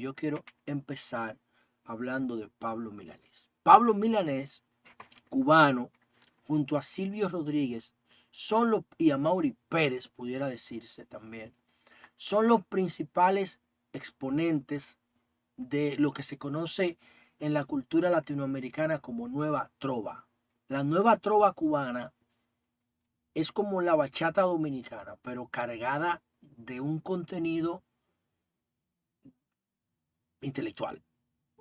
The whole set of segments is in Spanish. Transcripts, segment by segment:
yo quiero empezar hablando de Pablo Milanés. Pablo Milanés, cubano, junto a Silvio Rodríguez, y a Mauri Pérez, pudiera decirse también, son los principales exponentes de lo que se conoce en la cultura latinoamericana como nueva trova. La nueva trova cubana es como la bachata dominicana, pero cargada de un contenido intelectual,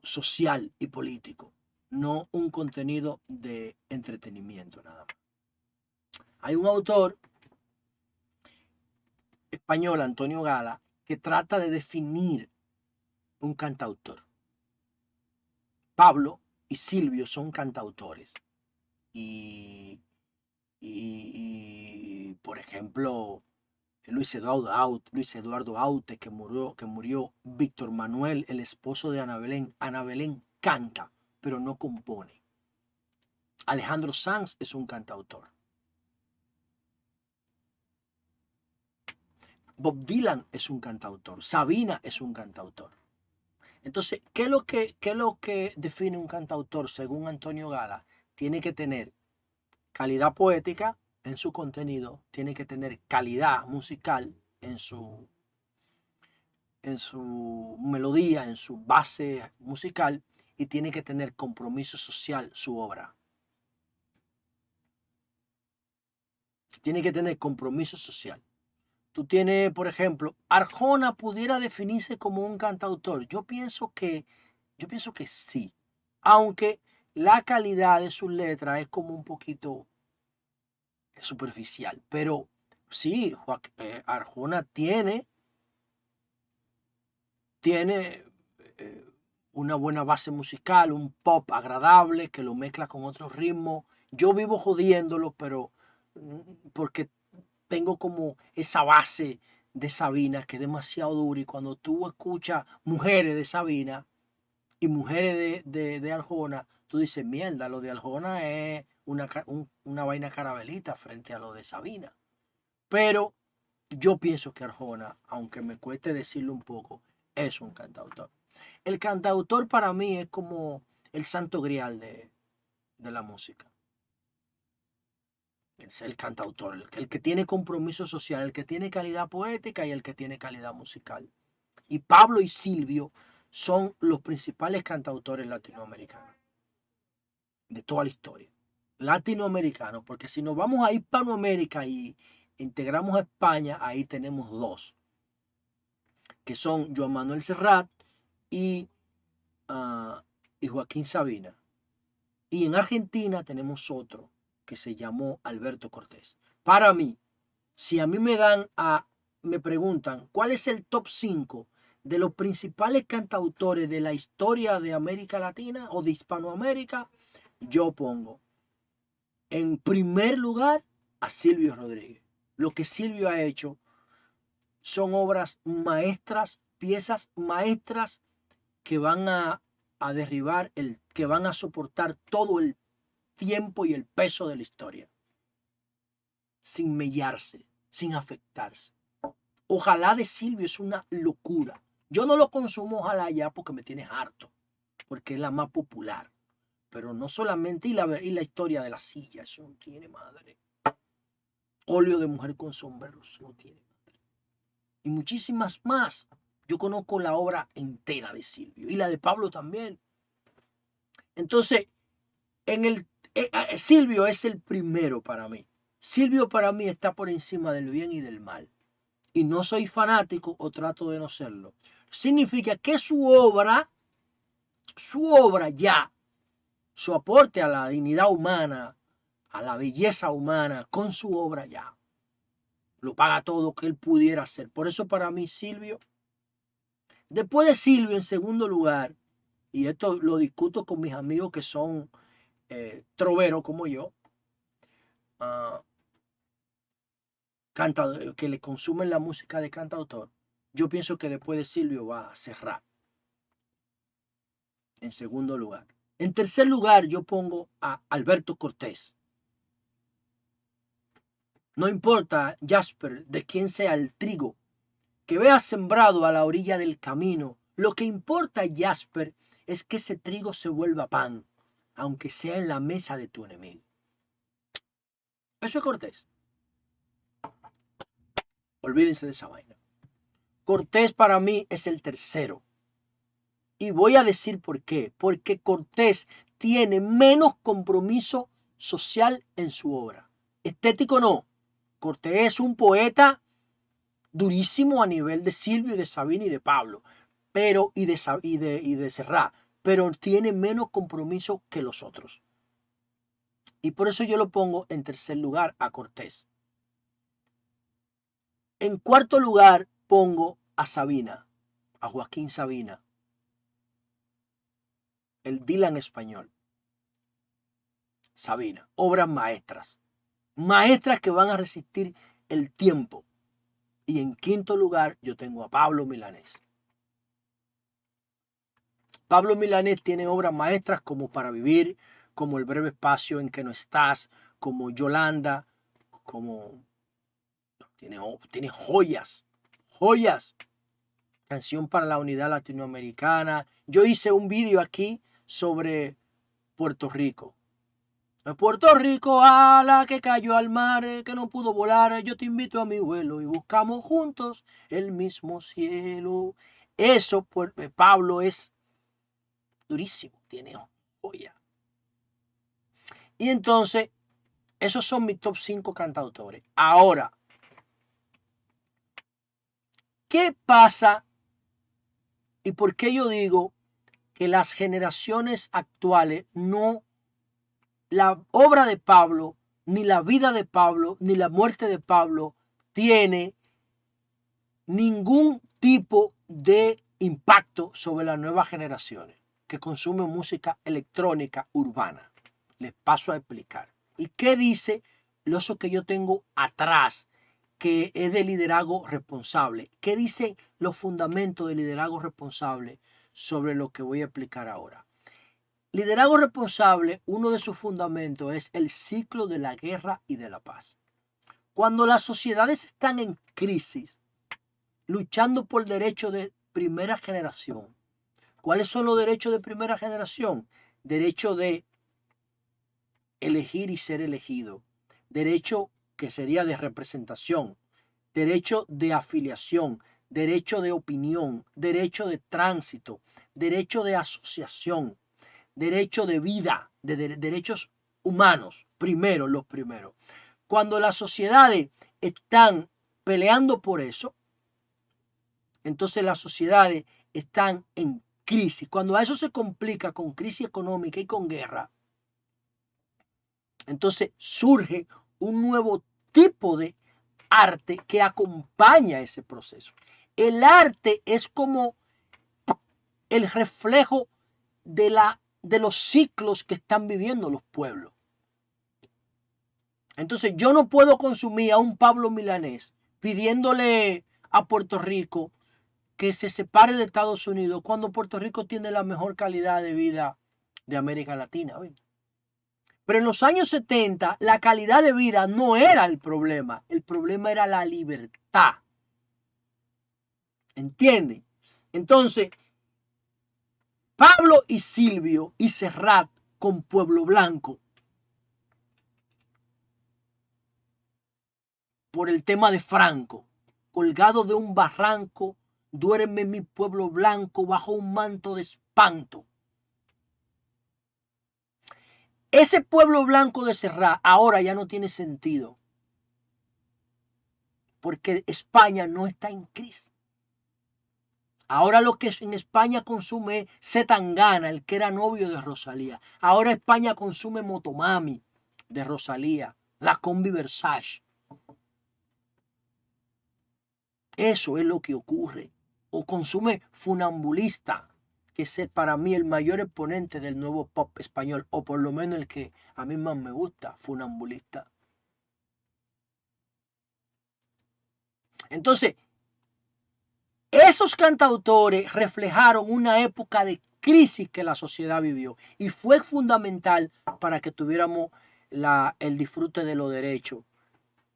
social y político, no un contenido de entretenimiento nada más. Hay un autor español, Antonio Gala, que trata de definir un cantautor. Pablo y Silvio son cantautores. Y por ejemplo, Luis Eduardo Aute, que murió, Víctor Manuel, el esposo de Ana Belén. Ana Belén canta, pero no compone. Alejandro Sanz es un cantautor. Bob Dylan es un cantautor. Sabina es un cantautor. Entonces, ¿qué es lo que define un cantautor según Antonio Gala? Tiene que tener calidad poética en su contenido, tiene que tener calidad musical en su melodía, en su base musical, y tiene que tener compromiso social su obra. Tiene que tener compromiso social. Tú tienes, por ejemplo, Arjona pudiera definirse como un cantautor. Yo pienso que sí. Aunque la calidad de sus letras es como un poquito superficial. Pero sí, Arjona tiene una buena base musical, un pop agradable que lo mezcla con otros ritmos. Yo vivo jodiéndolo, pero porque tengo como esa base de Sabina que es demasiado dura, y cuando tú escuchas mujeres de Sabina y mujeres de Arjona, tú dices, mierda, lo de Arjona es una vaina carabelita frente a lo de Sabina. Pero yo pienso que Arjona, aunque me cueste decirlo un poco, es un cantautor. El cantautor para mí es como el santo grial de la música. Es el cantautor, el que tiene compromiso social, el que tiene calidad poética y el que tiene calidad musical. Y Pablo y Silvio son los principales cantautores latinoamericanos de toda la historia. Latinoamericanos, porque si nos vamos a Hispanoamérica y integramos a España, ahí tenemos dos, que son Joan Manuel Serrat y, y Joaquín Sabina. Y en Argentina tenemos otro que se llamó Alberto Cortés. Para mí, si a mí me preguntan cuál es el top 5 de los principales cantautores de la historia de América Latina o de Hispanoamérica, yo pongo en primer lugar a Silvio Rodríguez. Lo que Silvio ha hecho son obras maestras, piezas maestras que van a derribar, que van a soportar todo el tiempo y el peso de la historia, sin mellarse, sin afectarse. Ojalá de Silvio es una locura. Yo no lo consumo, ojalá ya, porque me tiene harto, porque es la más popular. Pero no solamente, y la historia de la silla, eso no tiene madre. Óleo de mujer con sombreros, no tiene madre. Y muchísimas más. Yo conozco la obra entera de Silvio y la de Pablo también. Entonces, Silvio es el primero para mí. Silvio para mí está por encima del bien y del mal. Y no soy fanático o trato de no serlo. Significa que su obra ya, su aporte a la dignidad humana, a la belleza humana, con su obra ya, lo paga todo que él pudiera hacer. Por eso para mí Silvio, después de Silvio en segundo lugar, y esto lo discuto con mis amigos que son troveros como yo, que le consumen la música de cantautor, yo pienso que después de Silvio va a Serrat. En segundo lugar. En tercer lugar, yo pongo a Alberto Cortés. No importa, Jasper, de quién sea el trigo, que veas sembrado a la orilla del camino, Lo que importa, Jasper, es que ese trigo se vuelva pan, aunque sea en la mesa de tu enemigo. Eso es Cortés. Olvídense de esa vaina. Cortés para mí es el tercero. Y voy a decir por qué. Porque Cortés tiene menos compromiso social en su obra. Estético no. Cortés es un poeta durísimo a nivel de Silvio y de Sabina y de Pablo, pero y de Serrat, pero tiene menos compromiso que los otros. Y por eso yo lo pongo en tercer lugar a Cortés. En cuarto lugar pongo a Sabina, a Joaquín Sabina, el Dylan español. Sabina, obras maestras. Maestras que van a resistir el tiempo. Y en quinto lugar yo tengo a Pablo Milanés. Pablo Milanés tiene obras maestras como Para Vivir, como El breve espacio en que no estás, como Yolanda, como... Tiene joyas, joyas. Canción para la unidad latinoamericana. Yo hice un vídeo aquí sobre Puerto Rico. Puerto Rico, a la que cayó al mar, que no pudo volar, yo te invito a mi vuelo y buscamos juntos el mismo cielo. Eso, pues, Pablo, es durísimo, tiene joya. Y entonces, esos son mis top 5 cantautores. Ahora, ¿qué pasa y por qué yo digo que las generaciones actuales no, la obra de Pablo, ni la vida de Pablo, ni la muerte de Pablo tiene ningún tipo de impacto sobre las nuevas generaciones que consumen música electrónica urbana? Les paso a explicar. ¿Y qué dice eso que yo tengo atrás, que es de liderazgo responsable? ¿Qué dicen los fundamentos de liderazgo responsable sobre lo que voy a explicar ahora? Liderazgo responsable, uno de sus fundamentos es el ciclo de la guerra y de la paz. Cuando las sociedades están en crisis, luchando por derechos de primera generación. ¿Cuáles son los derechos de primera generación? Derecho de elegir y ser elegido. Derecho que sería de representación. Derecho de afiliación. Derecho de opinión. Derecho de tránsito. Derecho de asociación. Derecho de vida. Derechos humanos. Primero, los primeros. Cuando las sociedades están peleando por eso, entonces las sociedades están en crisis. Cuando a eso se complica con crisis económica y con guerra, entonces surge un nuevo tipo de arte que acompaña ese proceso. El arte es como el reflejo de los ciclos que están viviendo los pueblos. Entonces yo no puedo consumir a un Pablo Milanés pidiéndole a Puerto Rico que se separe de Estados Unidos cuando Puerto Rico tiene la mejor calidad de vida de América Latina. ¿Ven? Pero en los años 70 la calidad de vida no era el problema era la libertad. ¿Entienden? Entonces, Pablo y Silvio y Serrat con Pueblo Blanco, por el tema de Franco, colgado de un barranco, duerme mi pueblo blanco bajo un manto de espanto. Ese pueblo blanco de Serrat ahora ya no tiene sentido, porque España no está en crisis. Ahora lo que en España consume es Zetangana, el que era novio de Rosalía. Ahora España consume Motomami de Rosalía, la Combi Versace. Eso es lo que ocurre. O consume Funambulista, que es para mí el mayor exponente del nuevo pop español, o por lo menos el que a mí más me gusta, Funambulista. Entonces, esos cantautores reflejaron una época de crisis que la sociedad vivió y fue fundamental para que tuviéramos el disfrute de los derechos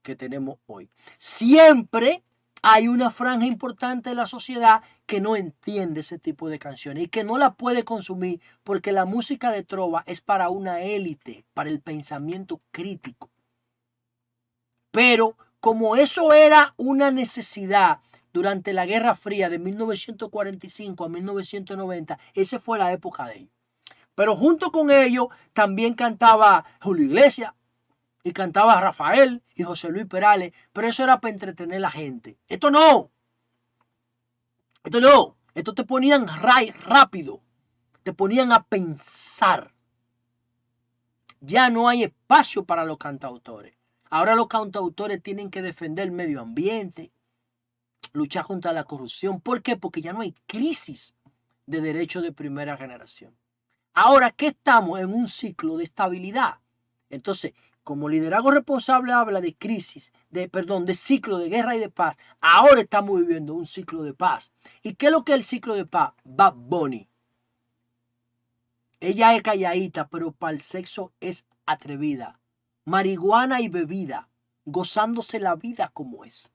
que tenemos hoy. Siempre hay una franja importante de la sociedad que no entiende ese tipo de canciones y que no la puede consumir porque la música de trova es para una élite, para el pensamiento crítico. Pero como eso era una necesidad durante la Guerra Fría de 1945 a 1990, esa fue la época de ellos. Pero junto con ellos también cantaba Julio Iglesias y cantaba Rafael y José Luis Perales, pero eso era para entretener a la gente. Esto no. Esto te ponían rápido, te ponían a pensar. Ya no hay espacio para los cantautores. Ahora los cantautores tienen que defender el medio ambiente, luchar contra la corrupción. ¿Por qué? Porque ya no hay crisis de derechos de primera generación. Ahora que estamos en un ciclo de estabilidad. Entonces, como liderazgo responsable habla de crisis, de ciclo de guerra y de paz, ahora estamos viviendo un ciclo de paz. ¿Y qué es lo que es el ciclo de paz? Bad Bunny. Ella es calladita, pero para el sexo es atrevida. Marihuana y bebida, gozándose la vida como es.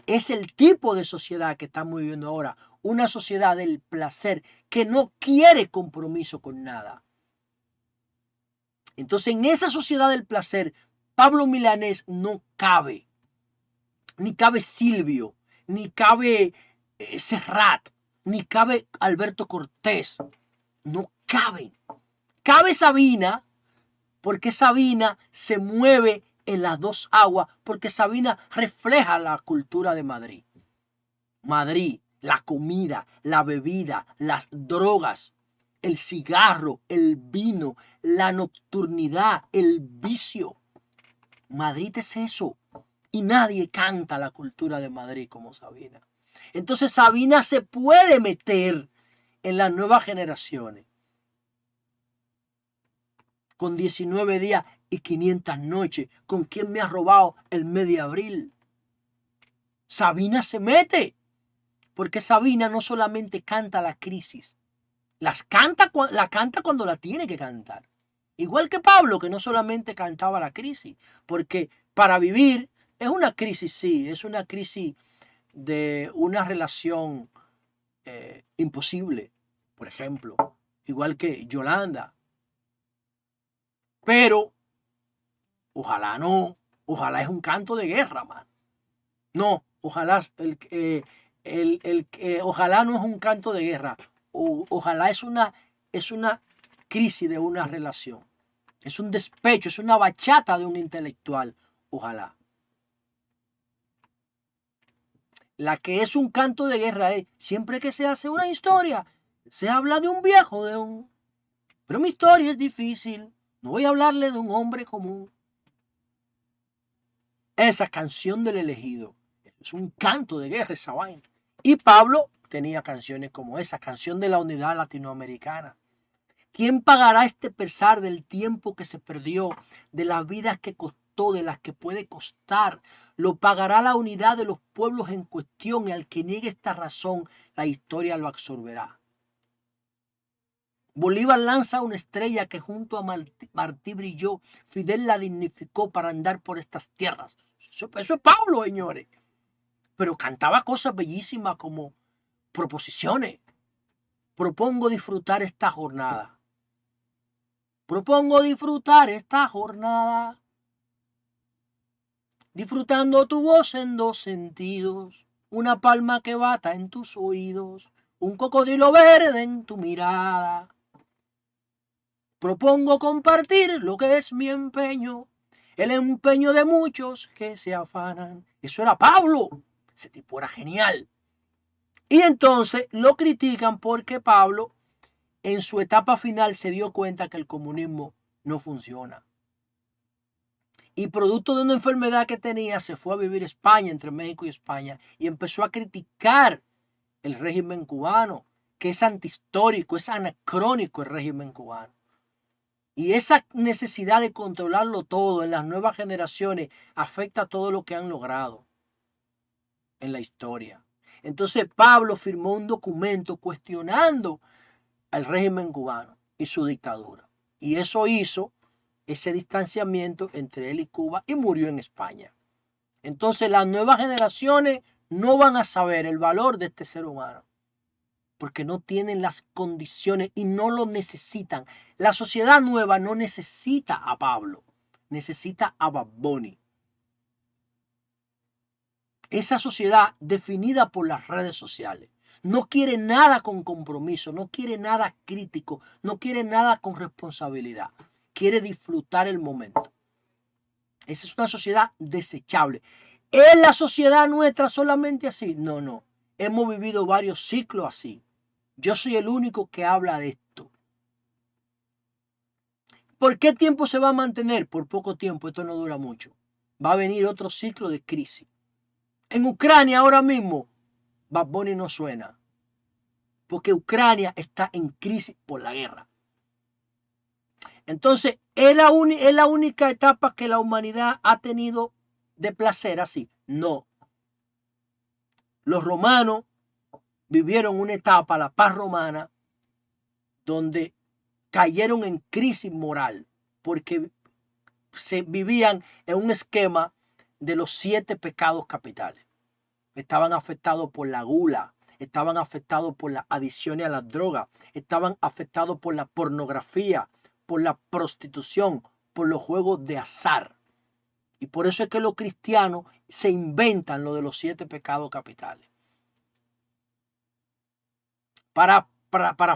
Es el tipo de sociedad que estamos viviendo ahora. Una sociedad del placer que no quiere compromiso con nada. Entonces, en esa sociedad del placer, Pablo Milanés no cabe. Ni cabe Silvio, ni cabe Serrat, ni cabe Alberto Cortés. No caben. Cabe Sabina, porque Sabina se mueve en las dos aguas, porque Sabina refleja la cultura de Madrid. Madrid, la comida, la bebida, las drogas, el cigarro, el vino, la nocturnidad, el vicio. Madrid es eso. Y nadie canta la cultura de Madrid como Sabina. Entonces Sabina se puede meter en las nuevas generaciones. Con 19 días y 500 noches. ¿Con quién me ha robado el mes de abril? Sabina se mete. Porque Sabina no solamente canta la crisis. La canta cuando la tiene que cantar. Igual que Pablo, que no solamente cantaba la crisis. Porque para vivir es una crisis, sí. Es una crisis de una relación imposible. Por ejemplo. Igual que Yolanda. Pero, ojalá no, ojalá es un canto de guerra, man. No, ojalá, ojalá no es un canto de guerra. Ojalá es una crisis de una relación. Es un despecho, es una bachata de un intelectual. Ojalá. La que es un canto de guerra es, siempre que se hace una historia, se habla de un viejo, pero mi historia es difícil. No voy a hablarle de un hombre común. Esa canción del elegido es un canto de guerra, esa vaina. Y Pablo tenía canciones como esa, canción de la unidad latinoamericana. ¿Quién pagará este pesar del tiempo que se perdió, de las vidas que costó, de las que puede costar? Lo pagará la unidad de los pueblos en cuestión, y al que niegue esta razón, la historia lo absorberá. Bolívar lanza una estrella que junto a Martí brilló. Fidel la dignificó para andar por estas tierras. Eso es Pablo, señores. Pero cantaba cosas bellísimas como proposiciones. Propongo disfrutar esta jornada. Propongo disfrutar esta jornada. Disfrutando tu voz en dos sentidos. Una palma que bata en tus oídos. Un cocodrilo verde en tu mirada. Propongo compartir lo que es mi empeño, el empeño de muchos que se afanan. Eso era Pablo. Ese tipo era genial. Y entonces lo critican porque Pablo en su etapa final se dio cuenta que el comunismo no funciona. Y producto de una enfermedad que tenía, se fue a vivir a España, entre México y España, y empezó a criticar el régimen cubano, que es antihistórico, es anacrónico el régimen cubano. Y esa necesidad de controlarlo todo en las nuevas generaciones afecta a todo lo que han logrado en la historia. Entonces Pablo firmó un documento cuestionando al régimen cubano y su dictadura. Y eso hizo ese distanciamiento entre él y Cuba y murió en España. Entonces las nuevas generaciones no van a saber el valor de este ser humano. porque no tienen las condiciones y no lo necesitan. La sociedad nueva no necesita a Pablo, necesita a Bad Bunny. Esa sociedad definida por las redes sociales no quiere nada con compromiso, no quiere nada crítico, no quiere nada con responsabilidad. Quiere disfrutar el momento. Esa es una sociedad desechable. ¿Es la sociedad nuestra solamente así? No, no. Hemos vivido varios ciclos así. Yo soy el único que habla de esto. ¿Por qué tiempo se va a mantener? Por poco tiempo, esto no dura mucho. Va a venir otro ciclo de crisis. En Ucrania ahora mismo, Bad Bunny no suena. Porque Ucrania está en crisis por la guerra. Entonces, ¿es la única etapa que la humanidad ha tenido de placer así? No. Los romanos vivieron una etapa, la paz romana, donde cayeron en crisis moral, porque se vivían en un esquema de los 7 pecados capitales. Estaban afectados por la gula, estaban afectados por las adicciones a las drogas, estaban afectados por la pornografía, por la prostitución, por los juegos de azar. Y por eso es que los cristianos se inventan lo de los 7 pecados capitales. Para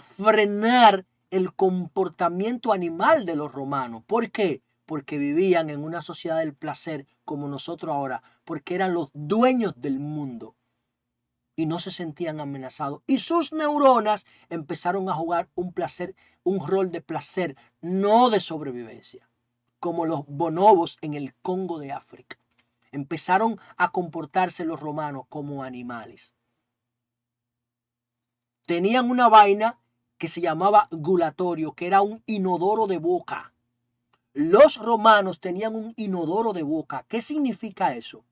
frenar el comportamiento animal de los romanos. ¿Por qué? Porque vivían en una sociedad del placer como nosotros ahora, porque eran los dueños del mundo y no se sentían amenazados. Y sus neuronas empezaron a jugar un rol de placer, no de sobrevivencia, como los bonobos en el Congo de África. Empezaron a comportarse los romanos como animales. Tenían una vaina que se llamaba gulatorio, que era un inodoro de boca. Los romanos tenían un inodoro de boca. ¿Qué significa eso?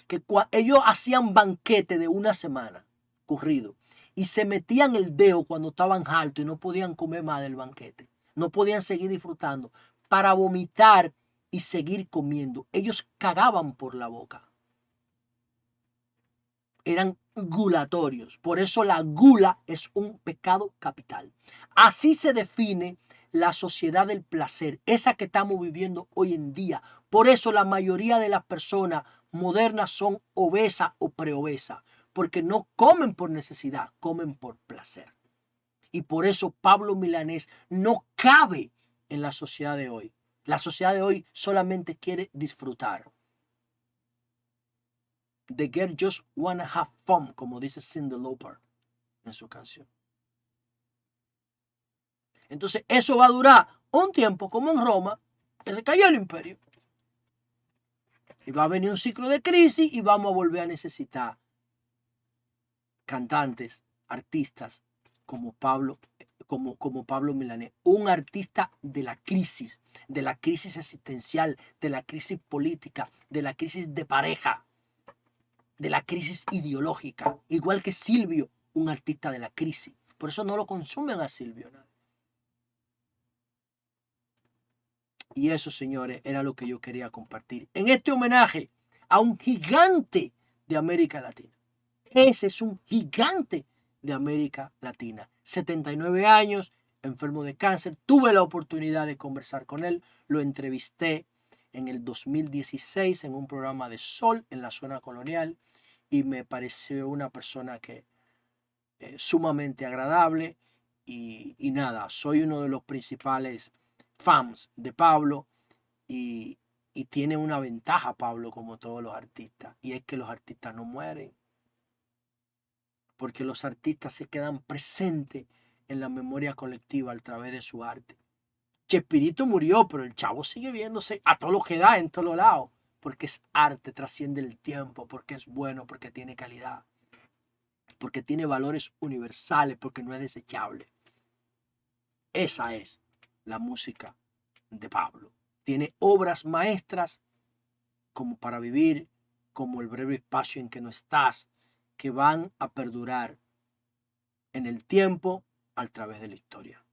Que ellos hacían banquete de una semana corrido y se metían el dedo cuando estaban hartos y no podían comer más del banquete. No podían seguir disfrutando para vomitar y seguir comiendo. Ellos cagaban por la boca. Eran gulatorios. Por eso la gula es un pecado capital. Así se define la sociedad del placer, esa que estamos viviendo hoy en día. Por eso la mayoría de las personas modernas son obesas o preobesas, porque no comen por necesidad, comen por placer. Y por eso Pablo Milanés no cabe en la sociedad de hoy. La sociedad de hoy solamente quiere disfrutar. The girl just wanna have fun, como dice Cyndi Lauper en su canción. Entonces eso va a durar un tiempo, como en Roma, que se cayó el imperio. Y va a venir un ciclo de crisis y vamos a volver a necesitar cantantes, artistas como Pablo Milanés, un artista de la crisis existencial, de la crisis política, de la crisis de pareja, de la crisis ideológica, igual que Silvio, un artista de la crisis. Por eso no lo consumen a Silvio. ¿No? Y eso, señores, era lo que yo quería compartir en este homenaje a un gigante de América Latina. Ese es un gigante de América Latina. 79 años, enfermo de cáncer. Tuve la oportunidad de conversar con él. Lo entrevisté en el 2016 en un programa de Sol en la zona colonial. Y me pareció una persona que sumamente agradable y nada, soy uno de los principales fans de Pablo y tiene una ventaja Pablo como todos los artistas y es que los artistas no mueren porque los artistas se quedan presentes en la memoria colectiva a través de su arte. Chespirito murió, pero el chavo sigue viéndose a todo lo que da en todos lados porque es arte, trasciende el tiempo, porque es bueno, porque tiene calidad, porque tiene valores universales, porque no es desechable. Esa es la música de Pablo. Tiene obras maestras como Para Vivir, como El breve espacio en que no estás, que van a perdurar en el tiempo a través de la historia.